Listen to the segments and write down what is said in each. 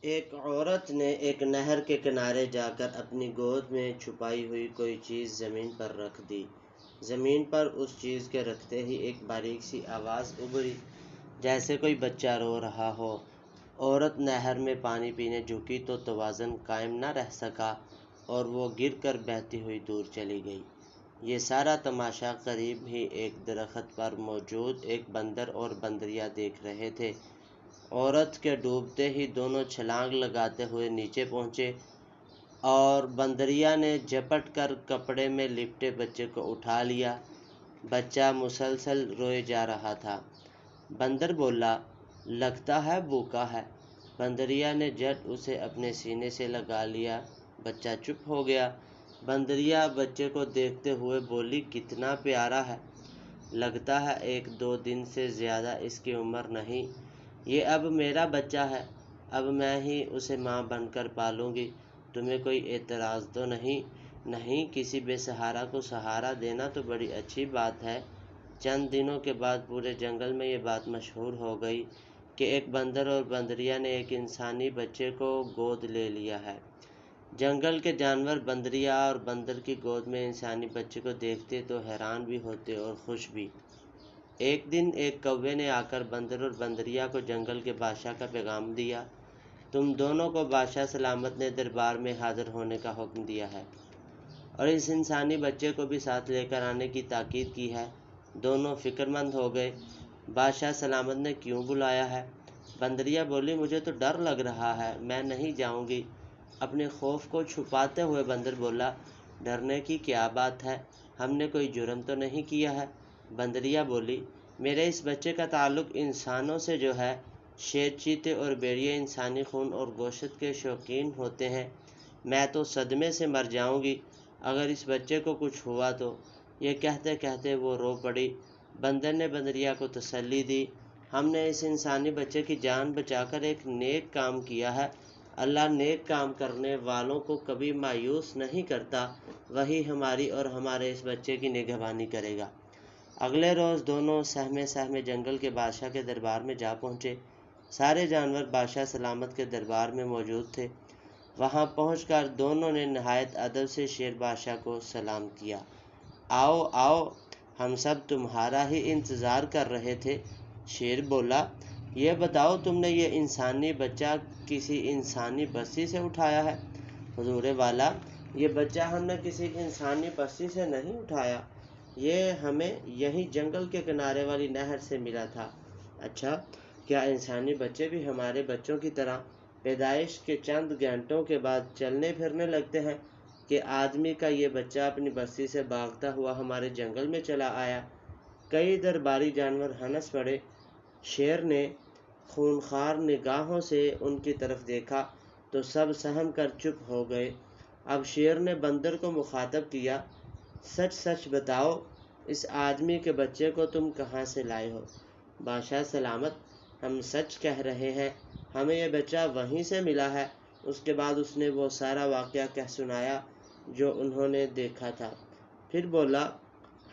ایک عورت نے ایک نہر کے کنارے جا کر اپنی گود میں چھپائی ہوئی کوئی چیز زمین پر رکھ دی۔ زمین پر اس چیز کے رکھتے ہی ایک باریک سی آواز ابھری، جیسے کوئی بچہ رو رہا ہو۔ عورت نہر میں پانی پینے جھکی تو توازن قائم نہ رہ سکا اور وہ گر کر بہتی ہوئی دور چلی گئی۔ یہ سارا تماشا قریب ہی ایک درخت پر موجود ایک بندر اور بندریا دیکھ رہے تھے۔ عورت کے ڈوبتے ہی دونوں چھلانگ لگاتے ہوئے نیچے پہنچے اور بندریا نے جھپٹ کر کپڑے میں لپٹے بچے کو اٹھا لیا۔ بچہ مسلسل روئے جا رہا تھا۔ بندر بولا، لگتا ہے بھوکا ہے۔ بندریا نے جھٹ اسے اپنے سینے سے لگا لیا۔ بچہ چپ ہو گیا۔ بندریا بچے کو دیکھتے ہوئے بولی، کتنا پیارا ہے، لگتا ہے 1-2 دن سے زیادہ اس کی عمر نہیں۔ یہ اب میرا بچہ ہے، اب میں ہی اسے ماں بن کر پالوں گی۔ تمہیں کوئی اعتراض تو نہیں؟ نہیں، کسی بے سہارا کو سہارا دینا تو بڑی اچھی بات ہے۔ چند دنوں کے بعد پورے جنگل میں یہ بات مشہور ہو گئی کہ ایک بندر اور بندریا نے ایک انسانی بچے کو گود لے لیا ہے۔ جنگل کے جانور بندریا اور بندر کی گود میں انسانی بچے کو دیکھتے تو حیران بھی ہوتے اور خوش بھی۔ ایک دن ایک کوے نے آ کر بندر اور بندریا کو جنگل کے بادشاہ کا پیغام دیا، تم دونوں کو بادشاہ سلامت نے دربار میں حاضر ہونے کا حکم دیا ہے اور اس انسانی بچے کو بھی ساتھ لے کر آنے کی تاکید کی ہے۔ دونوں فکر مند ہو گئے، بادشاہ سلامت نے کیوں بلایا ہے؟ بندریا بولی، مجھے تو ڈر لگ رہا ہے، میں نہیں جاؤں گی۔ اپنے خوف کو چھپاتے ہوئے بندر بولا، ڈرنے کی کیا بات ہے، ہم نے کوئی جرم تو نہیں کیا ہے۔ بندریا بولی، میرے اس بچے کا تعلق انسانوں سے جو ہے، شیر، چیتے اور بھیڑیے انسانی خون اور گوشت کے شوقین ہوتے ہیں، میں تو صدمے سے مر جاؤں گی اگر اس بچے کو کچھ ہوا تو۔ یہ کہتے کہتے وہ رو پڑی۔ بندر نے بندریا کو تسلی دی، ہم نے اس انسانی بچے کی جان بچا کر ایک نیک کام کیا ہے، اللہ نیک کام کرنے والوں کو کبھی مایوس نہیں کرتا، وہی ہماری اور ہمارے اس بچے کی نگہبانی کرے گا۔ اگلے روز دونوں سہمے سہمے جنگل کے بادشاہ کے دربار میں جا پہنچے۔ سارے جانور بادشاہ سلامت کے دربار میں موجود تھے۔ وہاں پہنچ کر دونوں نے نہایت ادب سے شیر بادشاہ کو سلام کیا۔ آؤ آؤ، ہم سب تمہارا ہی انتظار کر رہے تھے۔ شیر بولا، یہ بتاؤ تم نے یہ انسانی بچہ کسی انسانی بستی سے اٹھایا ہے؟ حضور والا، یہ بچہ ہم نے کسی انسانی بستی سے نہیں اٹھایا، یہ ہمیں یہیں جنگل کے کنارے والی نہر سے ملا تھا۔ اچھا، کیا انسانی بچے بھی ہمارے بچوں کی طرح پیدائش کے چند گھنٹوں کے بعد چلنے پھرنے لگتے ہیں کہ آدمی کا یہ بچہ اپنی بستی سے بھاگتا ہوا ہمارے جنگل میں چلا آیا؟ کئی درباری جانور ہنس پڑے۔ شیر نے خونخوار نگاہوں سے ان کی طرف دیکھا تو سب سہم کر چپ ہو گئے۔ اب شیر نے بندر کو مخاطب کیا، سچ سچ بتاؤ، اس آدمی کے بچے کو تم کہاں سے لائے ہو؟ بادشاہ سلامت، ہم سچ کہہ رہے ہیں، ہمیں یہ بچہ وہیں سے ملا ہے۔ اس کے بعد اس نے وہ سارا واقعہ کہہ سنایا جو انہوں نے دیکھا تھا۔ پھر بولا،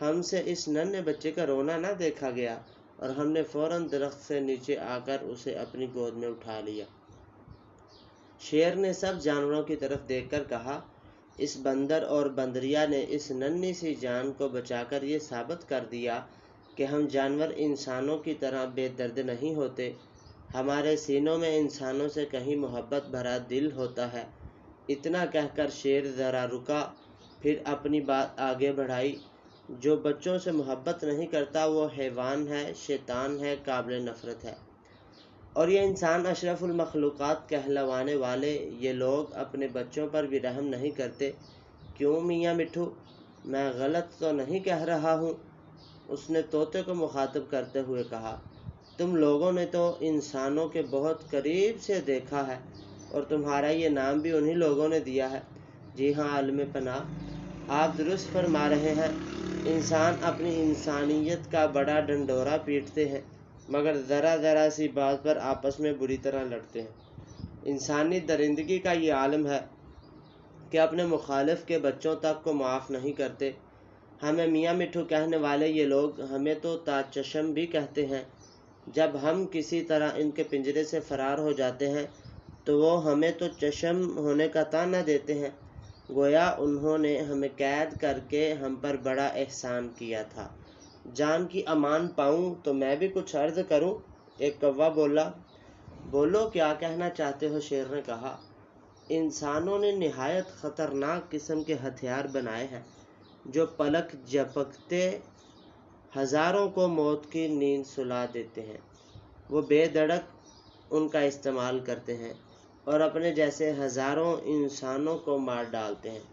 ہم سے اس ننھے بچے کا رونا نہ دیکھا گیا اور ہم نے فوراً درخت سے نیچے آ کر اسے اپنی گود میں اٹھا لیا۔ شیر نے سب جانوروں کی طرف دیکھ کر کہا، اس بندر اور بندریا نے اس ننھی سی جان کو بچا کر یہ ثابت کر دیا کہ ہم جانور انسانوں کی طرح بے درد نہیں ہوتے، ہمارے سینوں میں انسانوں سے کہیں محبت بھرا دل ہوتا ہے۔ اتنا کہہ کر شیر ذرا رکا، پھر اپنی بات آگے بڑھائی، جو بچوں سے محبت نہیں کرتا وہ حیوان ہے، شیطان ہے، قابل نفرت ہے، اور یہ انسان اشرف المخلوقات کہلوانے والے یہ لوگ اپنے بچوں پر بھی رحم نہیں کرتے۔ کیوں میاں مٹھو، میں غلط تو نہیں کہہ رہا ہوں؟ اس نے طوطے کو مخاطب کرتے ہوئے کہا، تم لوگوں نے تو انسانوں کے بہت قریب سے دیکھا ہے اور تمہارا یہ نام بھی انہی لوگوں نے دیا ہے۔ جی ہاں عالم پناہ، آپ درست فرما رہے ہیں، انسان اپنی انسانیت کا بڑا ڈنڈورا پیٹتے ہیں مگر ذرا سی بات پر آپس میں بری طرح لڑتے ہیں۔ انسانی درندگی کا یہ عالم ہے کہ اپنے مخالف کے بچوں تک کو معاف نہیں کرتے۔ ہمیں میاں مٹھو کہنے والے یہ لوگ ہمیں تو تاج بھی کہتے ہیں۔ جب ہم کسی طرح ان کے پنجرے سے فرار ہو جاتے ہیں تو وہ ہمیں تو چشم ہونے کا طعنہ دیتے ہیں، گویا انہوں نے ہمیں قید کر کے ہم پر بڑا احسان کیا تھا۔ جان کی امان پاؤں تو میں بھی کچھ عرض کروں؟ ایک کوا بولا۔ بولو، کیا کہنا چاہتے ہو؟ شیر نے کہا۔ انسانوں نے نہایت خطرناک قسم کے ہتھیار بنائے ہیں جو پلک جھپکتے ہزاروں کو موت کی نیند سلا دیتے ہیں۔ وہ بے دھڑک ان کا استعمال کرتے ہیں اور اپنے جیسے ہزاروں انسانوں کو مار ڈالتے ہیں۔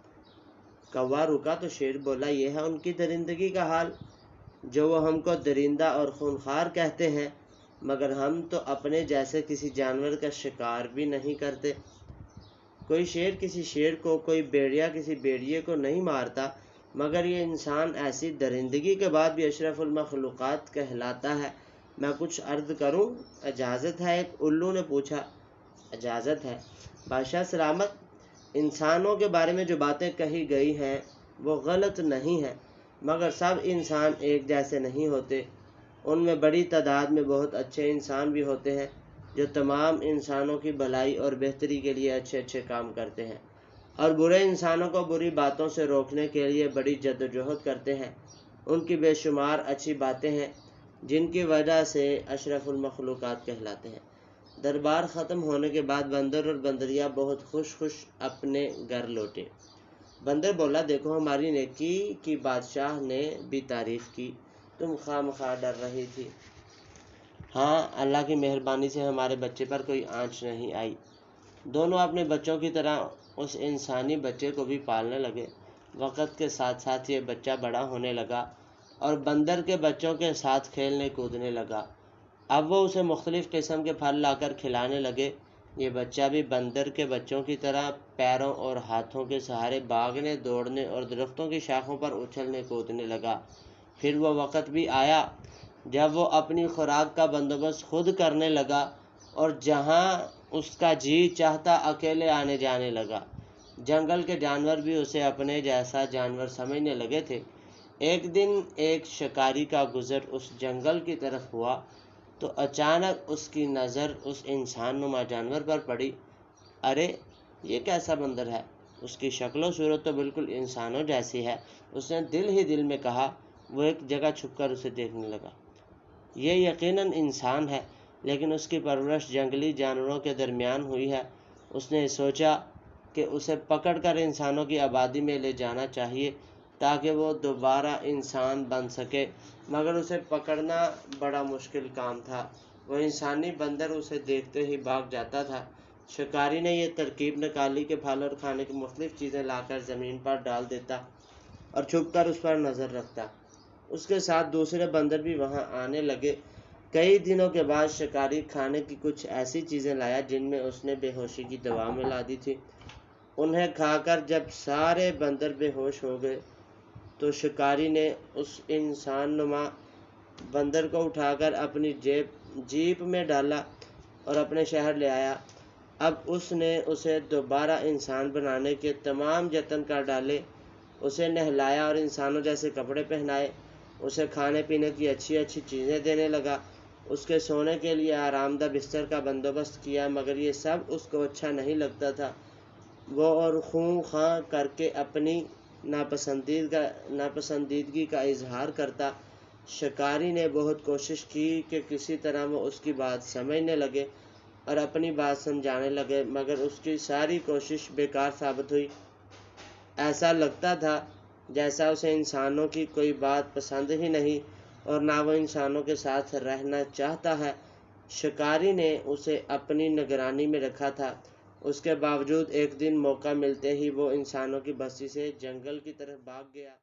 کوا رکا تو شیر بولا، یہ ہے ان کی درندگی کا حال، جو وہ ہم کو درندہ اور خونخوار کہتے ہیں، مگر ہم تو اپنے جیسے کسی جانور کا شکار بھی نہیں کرتے۔ کوئی شیر کسی شیر کو، کوئی بھیڑیا کسی بھیڑیے کو نہیں مارتا، مگر یہ انسان ایسی درندگی کے بعد بھی اشرف المخلوقات کہلاتا ہے۔ میں کچھ عرض کروں؟ اجازت ہے؟ ایک الو نے پوچھا۔ اجازت ہے بادشاہ سلامت۔ انسانوں کے بارے میں جو باتیں کہی گئی ہیں وہ غلط نہیں ہیں، مگر سب انسان ایک جیسے نہیں ہوتے۔ ان میں بڑی تعداد میں بہت اچھے انسان بھی ہوتے ہیں جو تمام انسانوں کی بھلائی اور بہتری کے لیے اچھے اچھے کام کرتے ہیں، اور برے انسانوں کو بری باتوں سے روکنے کے لیے بڑی جدوجہد کرتے ہیں۔ ان کی بے شمار اچھی باتیں ہیں جن کی وجہ سے اشرف المخلوقات کہلاتے ہیں۔ دربار ختم ہونے کے بعد بندر اور بندریا بہت خوش اپنے گھر لوٹے۔ بندر بولا، دیکھو ہماری نیکی کی بادشاہ نے بھی تعریف کی، تم خواہ مخواہ ڈر رہی تھی۔ ہاں، اللہ کی مہربانی سے ہمارے بچے پر کوئی آنچ نہیں آئی۔ دونوں اپنے بچوں کی طرح اس انسانی بچے کو بھی پالنے لگے۔ وقت کے ساتھ ساتھ یہ بچہ بڑا ہونے لگا اور بندر کے بچوں کے ساتھ کھیلنے کودنے لگا۔ اب وہ اسے مختلف قسم کے پھل لا کر کھلانے لگے۔ یہ بچہ بھی بندر کے بچوں کی طرح پیروں اور ہاتھوں کے سہارے بھاگنے، دوڑنے اور درختوں کی شاخوں پر اچھلنے کودنے لگا۔ پھر وہ وقت بھی آیا جب وہ اپنی خوراک کا بندوبست خود کرنے لگا اور جہاں اس کا جی چاہتا اکیلے آنے جانے لگا۔ جنگل کے جانور بھی اسے اپنے جیسا جانور سمجھنے لگے تھے۔ ایک دن ایک شکاری کا گزر اس جنگل کی طرف ہوا تو اچانک اس کی نظر اس انسان نما جانور پر پڑی۔ ارے، یہ کیسا بندر ہے؟ اس کی شکل و صورت تو بالکل انسانوں جیسی ہے۔ اس نے دل ہی دل میں کہا۔ وہ ایک جگہ چھپ کر اسے دیکھنے لگا۔ یہ یقیناً انسان ہے، لیکن اس کی پرورش جنگلی جانوروں کے درمیان ہوئی ہے۔ اس نے سوچا کہ اسے پکڑ کر انسانوں کی آبادی میں لے جانا چاہیے تاکہ وہ دوبارہ انسان بن سکے، مگر اسے پکڑنا بڑا مشکل کام تھا۔ وہ انسانی بندر اسے دیکھتے ہی بھاگ جاتا تھا۔ شکاری نے یہ ترکیب نکالی کہ پھل اور کھانے کی مختلف چیزیں لا کر زمین پر ڈال دیتا اور چھپ کر اس پر نظر رکھتا۔ اس کے ساتھ دوسرے بندر بھی وہاں آنے لگے۔ کئی دنوں کے بعد شکاری کھانے کی کچھ ایسی چیزیں لایا جن میں اس نے بے ہوشی کی دوا ملا دی تھی۔ انہیں کھا کر جب سارے بندر بے ہوش ہو گئے تو شکاری نے اس انسان نما بندر کو اٹھا کر اپنی جیپ میں ڈالا اور اپنے شہر لے آیا۔ اب اس نے اسے دوبارہ انسان بنانے کے تمام جتن کر ڈالے۔ اسے نہلایا اور انسانوں جیسے کپڑے پہنائے۔ اسے کھانے پینے کی اچھی اچھی چیزیں دینے لگا۔ اس کے سونے کے لیے آرام دہ بستر کا بندوبست کیا، مگر یہ سب اس کو اچھا نہیں لگتا تھا۔ وہ اور خوں خاں کر کے اپنی ناپسندیدگی کا اظہار کرتا۔ شکاری نے بہت کوشش کی کہ کسی طرح وہ اس کی بات سمجھنے لگے اور اپنی بات سمجھانے لگے، مگر اس کی ساری کوشش بیکار ثابت ہوئی۔ ایسا لگتا تھا جیسا اسے انسانوں کی کوئی بات پسند ہی نہیں اور نہ وہ انسانوں کے ساتھ رہنا چاہتا ہے۔ شکاری نے اسے اپنی نگرانی میں رکھا تھا۔ اس کے باوجود ایک دن موقع ملتے ہی وہ انسانوں کی بستی سے جنگل کی طرف بھاگ گیا۔